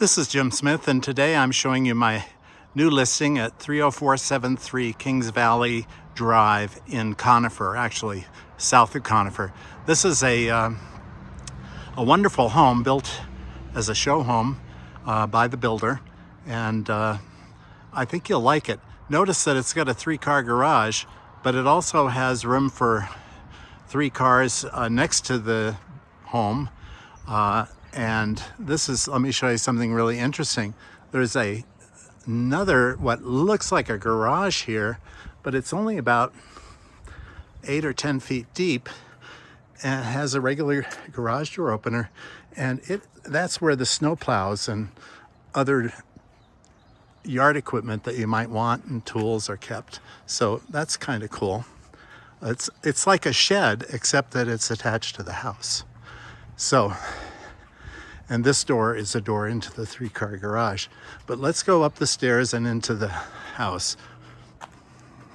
This is Jim Smith, and today I'm showing you my new listing at 30473 Kings Valley Drive in Confer, actually south of Confer. This is a wonderful home built as a show home by the builder, and I think you'll like it. Notice that it's got a 3-car garage, but it also has room for 3 cars next to the home. And this is, let me show you something really interesting. There's another, what looks like a garage here, but it's only about 8 or 10 feet deep, and it has a regular garage door opener, and that's where the snow plows and other yard equipment that you might want and tools are kept. So that's kind of cool. It's like a shed, except that it's attached to the house. So, and this door is a door into the 3-car garage. But let's go up the stairs and into the house.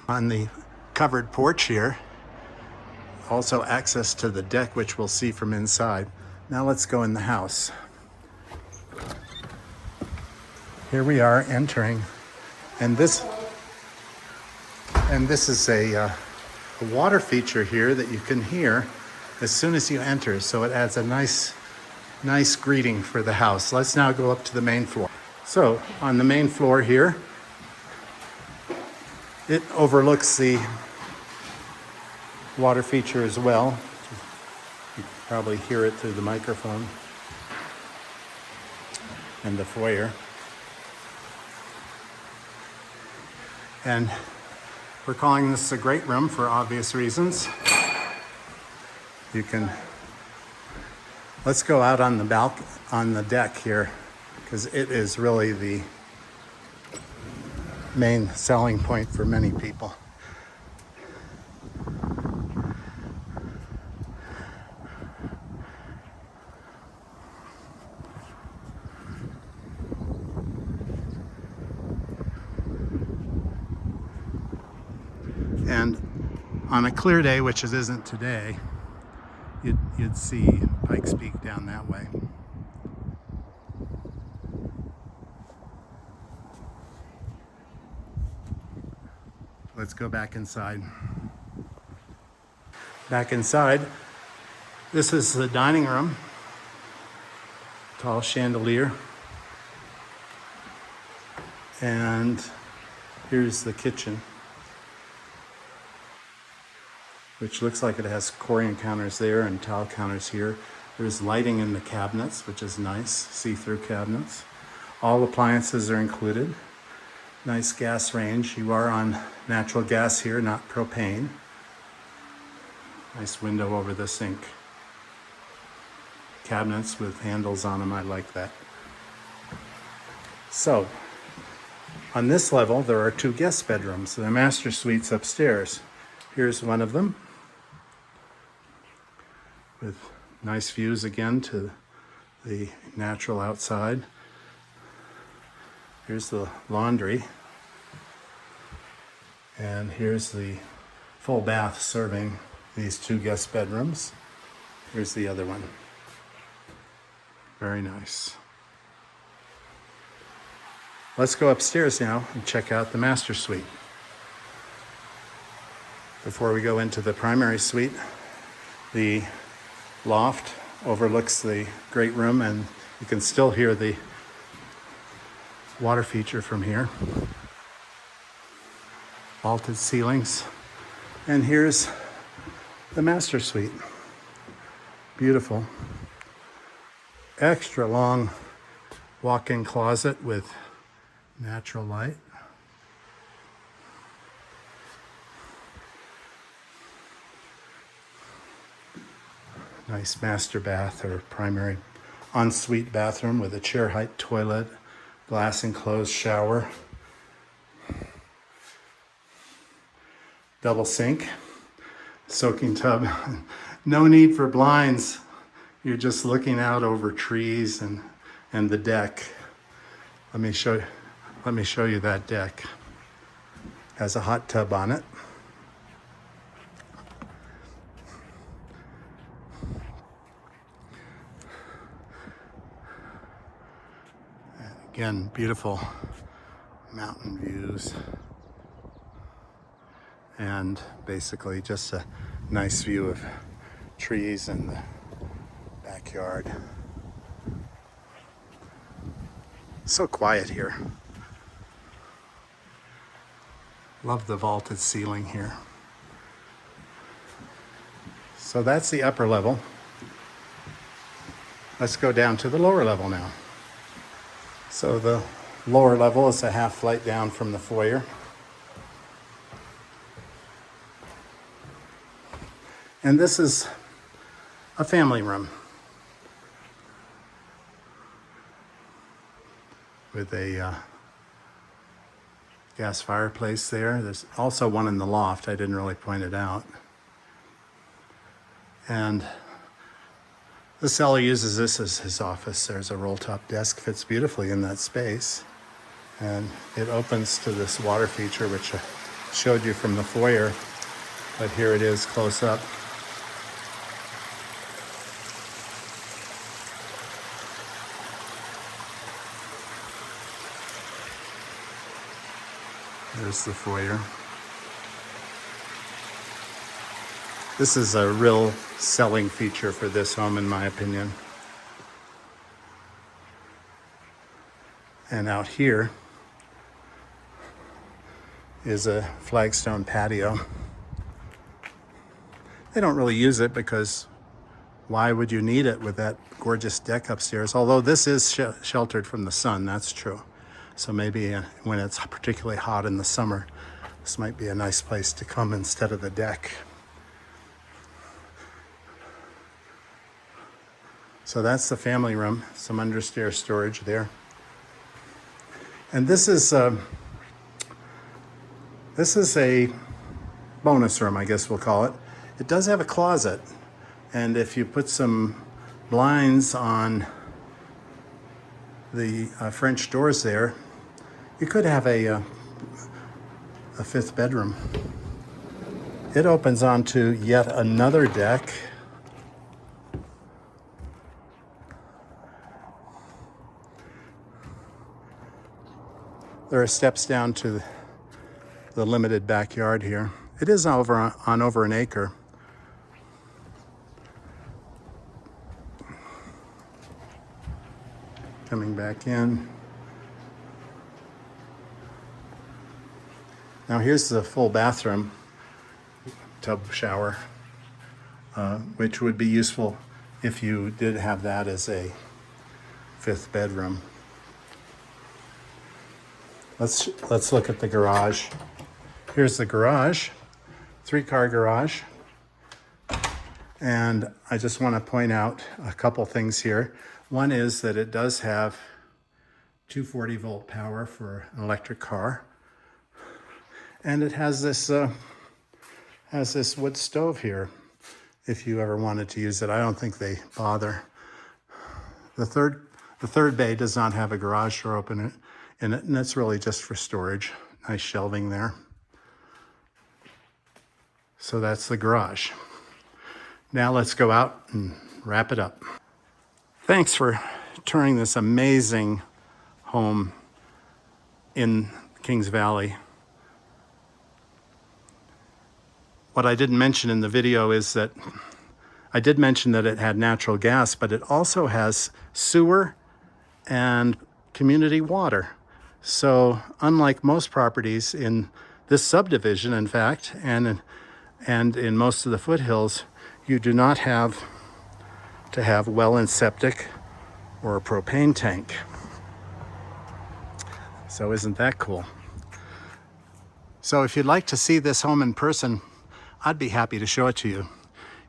On the covered porch here, also access to the deck, which we'll see from inside. Now let's go in the house. Here we are entering, and this is a water feature here that you can hear as soon as you enter, so it adds a nice greeting for the house. Let's now go up to the main floor. So on the main floor here, it overlooks the water feature as well. You can probably hear it through the microphone, and the foyer. And we're calling this a great room for obvious reasons. Let's go out on the deck here, because it is really the main selling point for many people. And on a clear day, which it isn't today, you'd see Pikes Peak down that way. Let's go back inside. Back inside, this is the dining room. Tall chandelier. And here's the kitchen, which looks like it has corian counters there and tile counters here. There's lighting in the cabinets, which is nice, see-through cabinets. All appliances are included. Nice gas range. You are on natural gas here, not propane. Nice window over the sink. Cabinets with handles on them, I like that. So, on this level, there are 2 guest bedrooms. The master suite's upstairs. Here's one of them, with nice views again to the natural outside. Here's the laundry. And here's the full bath serving these 2 guest bedrooms. Here's the other one. Very nice. Let's go upstairs now and check out the master suite. Before we go into the primary suite, the loft overlooks the great room, and you can still hear the water feature from here. Vaulted ceilings. And here's the master suite. Beautiful. Extra long walk-in closet with natural light. Nice master bath, or primary ensuite bathroom with a chair height toilet, glass enclosed shower, double sink, soaking tub. No need for blinds. You're just looking out over trees and the deck. Let me show you that deck. Has a hot tub on it. Again, beautiful mountain views. And basically just a nice view of trees in the backyard. So quiet here. Love the vaulted ceiling here. So that's the upper level. Let's go down to the lower level now. So the lower level is a half flight down from the foyer. And this is a family room with a gas fireplace there. There's also one in the loft. I didn't really point it out. And the seller uses this as his office. There's a roll-top desk, fits beautifully in that space. And it opens to this water feature, which I showed you from the foyer, but here it is close up. There's the foyer. This is a real selling feature for this home, in my opinion. And out here is a flagstone patio. They don't really use it because why would you need it with that gorgeous deck upstairs? Although this is sheltered from the sun, that's true. So maybe when it's particularly hot in the summer, this might be a nice place to come instead of the deck. So that's the family room, some understair storage there. And this is a bonus room, I guess we'll call it. It does have a closet. And if you put some blinds on the French doors there, you could have a fifth bedroom. It opens onto yet another deck. There are steps down to the limited backyard here. It is on over an acre. Coming back in. Now here's the full bathroom, tub shower, which would be useful if you did have that as a fifth bedroom. Let's look at the garage. Here's the garage, 3-car garage. And I just want to point out a couple things here. One is that it does have 240 volt power for an electric car. And it has this wood stove here if you ever wanted to use it. I don't think they bother. The third bay does not have a garage door open in it, and it's really just for storage. Nice shelving there. So that's the garage. Now let's go out and wrap it up. Thanks for touring this amazing home in Kings Valley. What I didn't mention in the video is that I did mention that it had natural gas, but it also has sewer and community water. So unlike most properties in this subdivision, in fact, and in most of the foothills, you do not have to have well and septic or a propane tank. So isn't that cool? So if you'd like to see this home in person, I'd be happy to show it to you.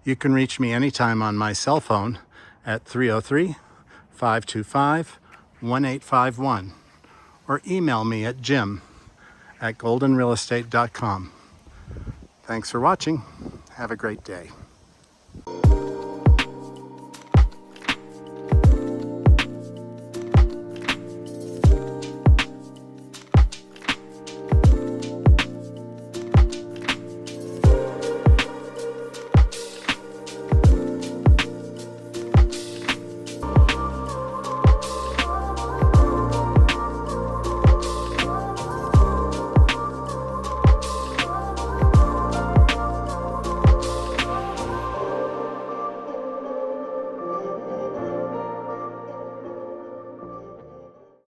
You can reach me anytime on my cell phone at 303-525-1851 or email me at jim@goldenrealestate.com. Thanks for watching. Have a great day.